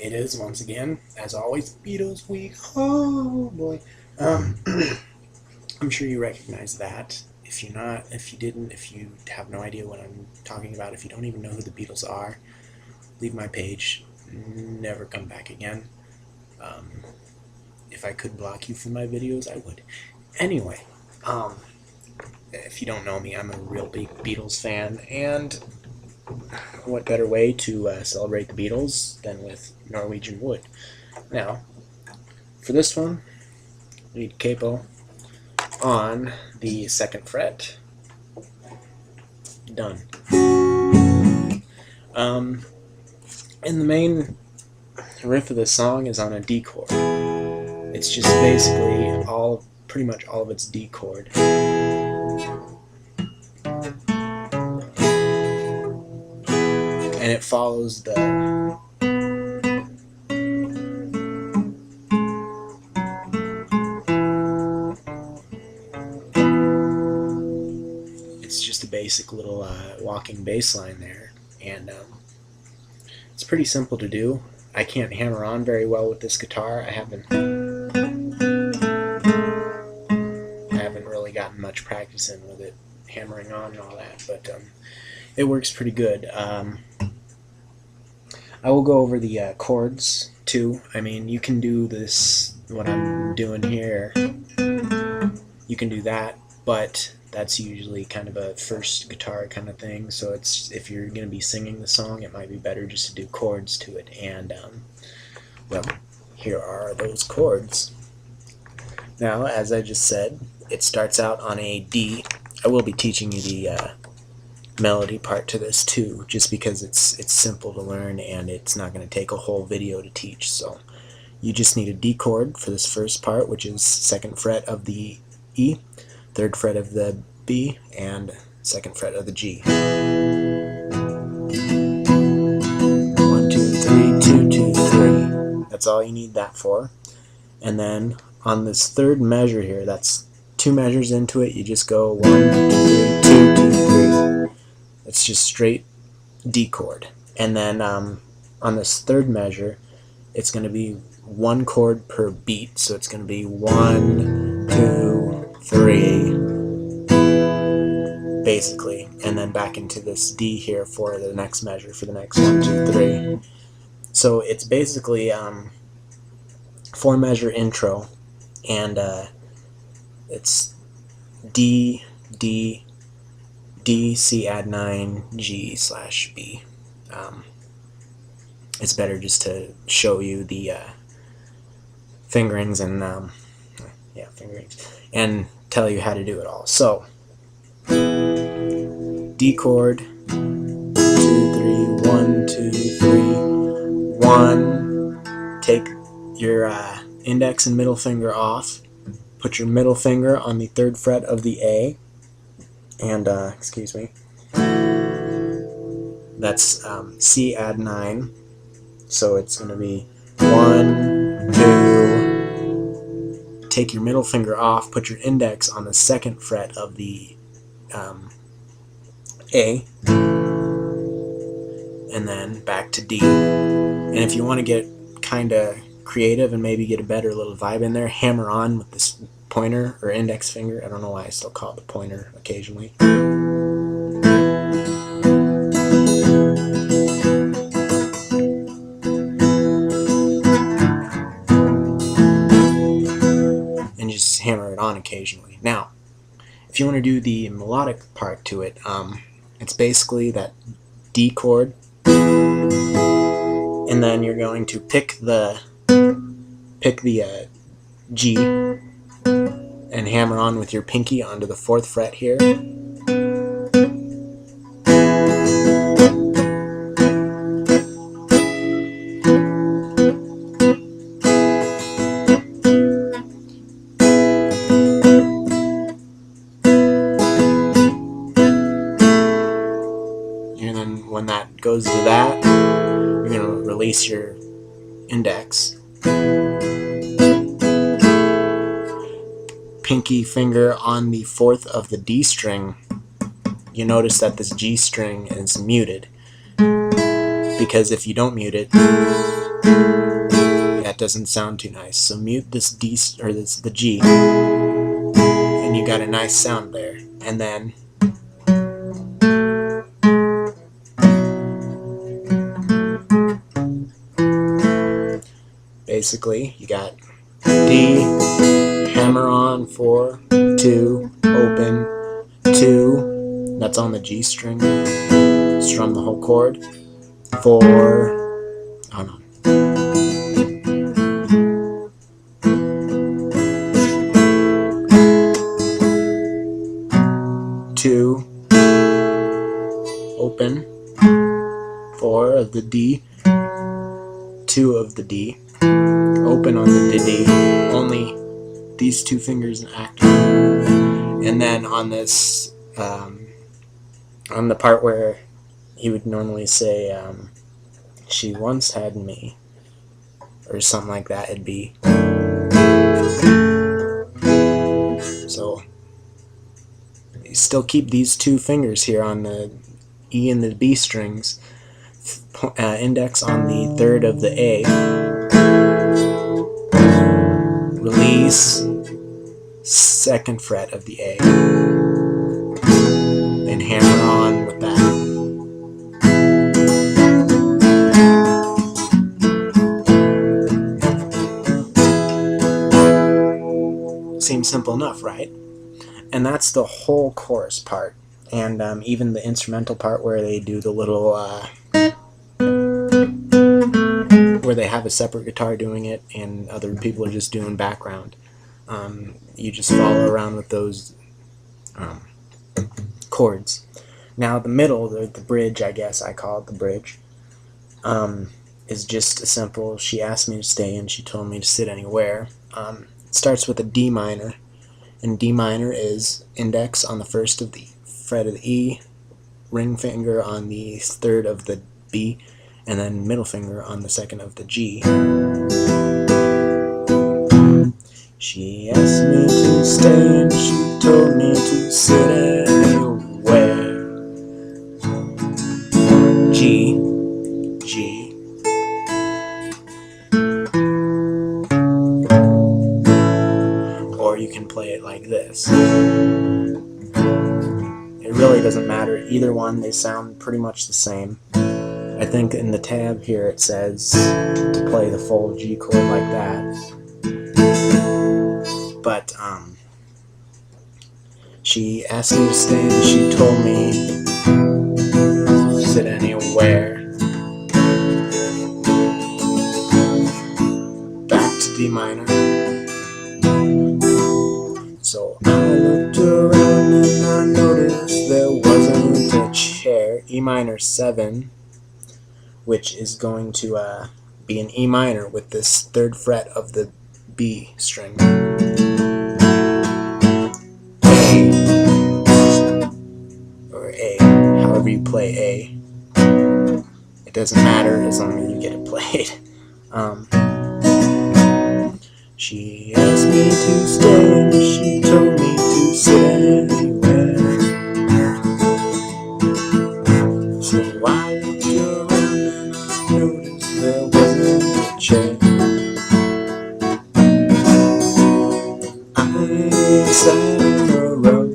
It is once again, as always, Beatles week. Oh boy. I'm sure you recognize that. If you're not, if you didn't, if you have no idea what I'm talking about, if you don't even know who the Beatles are, leave my page. Never come back again. If I could block you from my videos, I would. Anyway, if you don't know me, I'm a real big Beatles fan, and what better way to celebrate the Beatles than with Norwegian wood? Now, for this one, we need capo on the 2nd fret. Done. And the main riff of the song is on a D chord. It's just basically pretty much all of it's D chord. And it follows the it's just a basic little walking bass line there, and it's pretty simple to do. I can't hammer on very well with this guitar. I haven't really gotten much practice in with it, hammering on and all that, but it works pretty good. I will go over the chords too. I mean, you can do this, what I'm doing here, you can do that, but that's usually kind of a first guitar kind of thing, so it's, if you're going to be singing the song, it might be better just to do chords to it. And well, here are those chords. Now, as I just said, it starts out on a D. I will be teaching you the melody part to this too, just because it's simple to learn and it's not going to take a whole video to teach. So you just need a D chord for this first part, which is 2nd fret of the E, 3rd fret of the B, and 2nd fret of the G. 1, 2, 3, 2, 2, 3. That's all you need that for. And then on this 3rd measure here, that's 2 measures into it, you just go 1, 2, 3, 2, 2, 3. It's just straight D chord. And then on this 3rd measure, it's going to be 1 chord per beat, so it's going to be 1, 2, 3, basically, and then back into this D here for the next measure, for the next 1, 2, 3. So it's basically 4 measure intro, and it's D, D, D, C add 9, G / B. It's better just to show you the fingerings and fingerings, and tell you how to do it all. So D chord, 2, 3, 1, 2, 3, 1. Take your index and middle finger off. Put your middle finger on the 3rd fret of the A, and excuse me, that's C add 9. So it's going to be 1, 2. Take your middle finger off. Put your index on the 2nd fret of the A, and then back to D. And if you want to get kind of creative and maybe get a better little vibe in there, hammer on with this pointer or index finger. I don't know why I still call it the pointer occasionally. And just hammer it on occasionally. Now, if you want to do the melodic part to it, it's basically that D chord, and then you're going to pick the G and hammer on with your pinky onto the 4th fret here. And then when that goes to that, you're going to release your index. Pinky finger on the 4th of the D string. You notice that this G string is muted, because if you don't mute it, That doesn't sound too nice. So mute this D, or this the G, and you got a nice sound there. And then basically you got D, hammer on, 4, 2, open, 2, that's on the G string, strum the whole chord, 4, oh no, 2, open, 4 of the D, 2 of the D, open on the D, only these 2 fingers active. And then on this, on the part where he would normally say, she once had me, or something like that, it'd be, so you still keep these 2 fingers here on the E and the B strings, index on the 3rd of the A, release 2nd fret of the A, and hammer on with that. Seems simple enough, right? And that's the whole chorus part, and even the instrumental part where they do the little where they have a separate guitar doing it and other people are just doing background. You just follow around with those chords. Now the middle, the bridge, I guess I call it the bridge, is just a simple, she asked me to stay and she told me to sit anywhere. It starts with a D minor, and D minor is index on the 1st of the fret of the E, ring finger on the 3rd of the B, and then middle finger on the 2nd of the G. She asked me to stay and she told me to sit anywhere. G, G. Or you can play it like this. It really doesn't matter, either one, they sound pretty much the same. I think in the tab here it says to play the full G chord like that. But she asked me to stay and she told me to sit anywhere. Back to D minor. So I looked around and I noticed there wasn't a chair. E minor 7, which is going to be an E minor with this 3rd fret of the B string. A, or A, however you play A. It doesn't matter as long as you get it played. She asked me to stay and she told me to sit anywhere. So I looked around and I noticed there wasn't a chair. I sat in a row.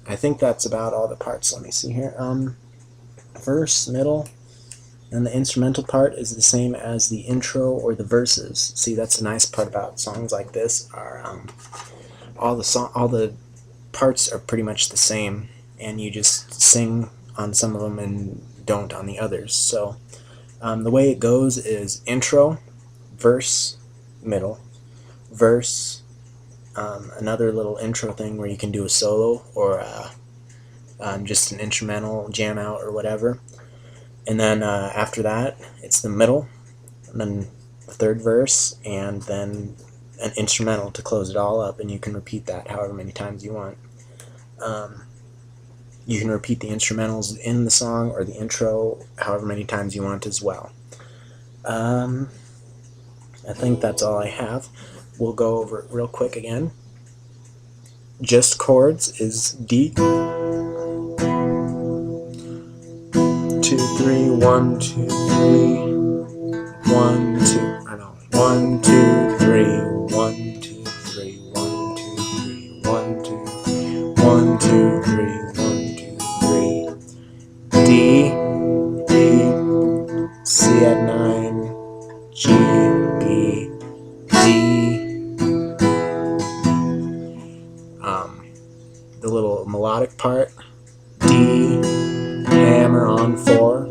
I think that's about all the parts. Let me see here. Verse, middle, and the instrumental part is the same as the intro or the verses. See, that's the nice part about songs like this, are all the parts are pretty much the same, and you just sing on some of them and don't on the others. So the way it goes is intro, verse, middle, verse, another little intro thing where you can do a solo or just an instrumental jam out or whatever, and then after that it's the middle, and then the 3rd verse, and then an instrumental to close it all up, and you can repeat that however many times you want. You can repeat the instrumentals in the song or the intro however many times you want as well. I think that's all I have. We'll go over it real quick again. Just chords is D. 2, 3, 1, 2, 3, 1, 2. I know. 1, 2, 3, 1, 2, 3, 1, 2, 3, 1, 2, 1, 2, 3, 1, 2, 3. D, D, C at 9, G, B, D. The little melodic part, D, hammer on 4,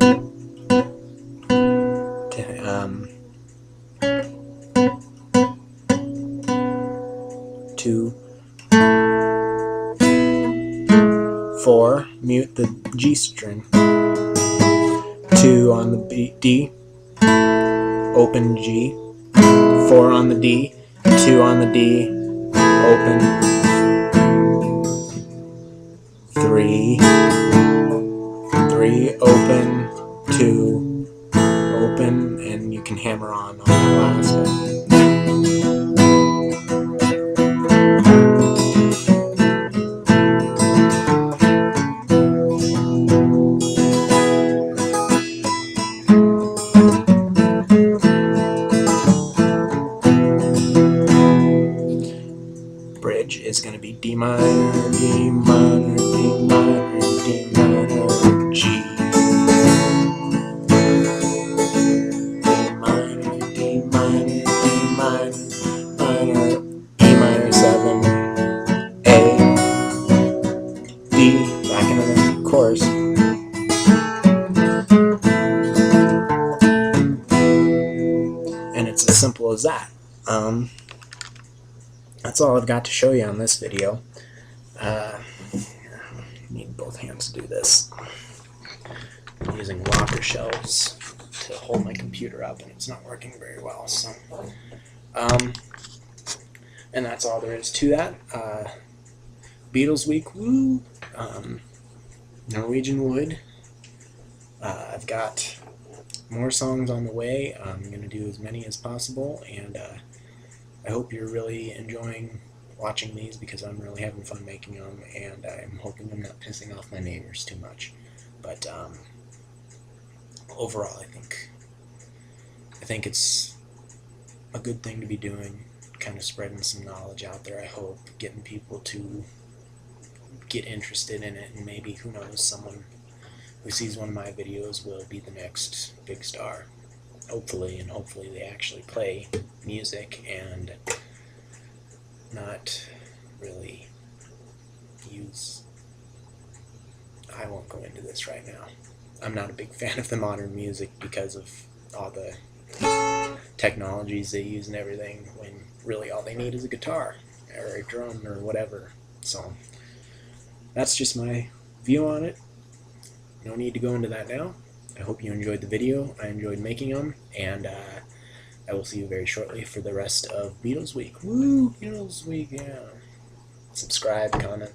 to 4, mute the G string, 2 on the D, open G, 4 on the D, 2 on the D, open, 3, open, 2, open, and you can hammer on that last bit. Bridge is going to be D minor, D minor, D minor, D minor, G. D minor, D minor, D minor, minor, E minor 7, A, D, back into the chorus. And it's as simple as that. That's all I've got to show you on this video. Need both hands to do this. I'm using locker shelves to hold my computer up, and it's not working very well. So, and that's all there is to that. Beatles week, woo! Norwegian wood. I've got more songs on the way. I'm going to do as many as possible, and I hope you're really enjoying watching these because I'm really having fun making them, and I'm hoping I'm not pissing off my neighbors too much. But overall, I think it's a good thing to be doing, kind of spreading some knowledge out there. I hope getting people to get interested in it, and maybe, who knows, someone who sees one of my videos will be the next big star. Hopefully, and hopefully they actually play music and not really use... I won't go into this right now. I'm not a big fan of the modern music because of all the technologies they use and everything, when really all they need is a guitar or a drum or whatever. So that's just my view on it. No need to go into that now. I hope you enjoyed the video. I enjoyed making them, and I will see you very shortly for the rest of Beatles Week. Woo! Beatles Week, yeah. Subscribe, comment.